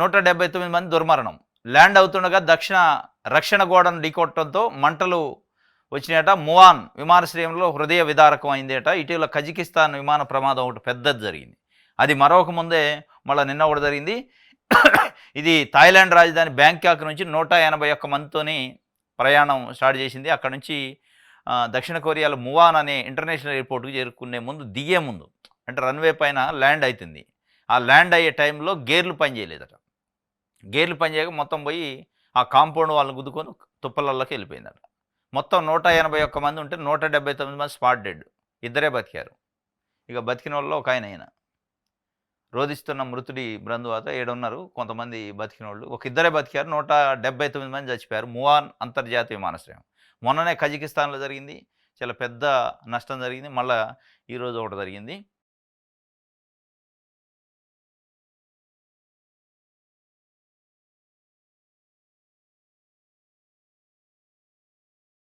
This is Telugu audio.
179 మంది దుర్మరణం. ల్యాండ్ అవుతుండగా రక్షణ గోడను ఢీకొట్టడంతో మంటలు వచ్చినాయట. మువాన్ విమానాశ్రయంలో హృదయ విదారకం అయిందేట. ఇటీవల కజకిస్తాన్ విమాన ప్రమాదం ఒకటి పెద్దది జరిగింది. అది మరొక ముందే మళ్ళీ నిన్న ఒకటి జరిగింది. ఇది థాయిలాండ్ రాజధాని బ్యాంకాక్ నుంచి 181 మందితోని ప్రయాణం స్టార్ట్ చేసింది. అక్కడ నుంచి దక్షిణ కొరియాలో మువాన్ అనే ఇంటర్నేషనల్ ఎయిర్పోర్ట్కి చేరుకునే ముందు దిగే ముందు అంటే రన్వే పైన ల్యాండ్ అవుతుంది. ఆ ల్యాండ్ అయ్యే టైంలో గేర్లు పనిచేయలేదట. గేర్లు పనిచేయక మొత్తం పోయి ఆ కాంపౌండ్ వాళ్ళని గుద్దుకొని తుప్పలల్లోకి వెళ్ళిపోయిందట. మొత్తం 181 మంది ఉంటే 179 మంది స్పాట్ డెడ్. ఇద్దరే బతికారు. ఇక బతికిన వాళ్ళలో ఒక ఆయన రోధిస్తున్న మృతుడి బంధువాత 7 ఉన్నారు. కొంతమంది బతికిన వాళ్ళు ఒక ఇద్దరే బతికారు. 179 మంది చచ్చిపోయారు. మువాన్ అంతర్జాతీయ విమానాశ్రయం మొన్ననే కజకిస్తాన్లో జరిగింది. చాలా పెద్ద నష్టం జరిగింది. మళ్ళీ ఈరోజు ఒకటి జరిగింది.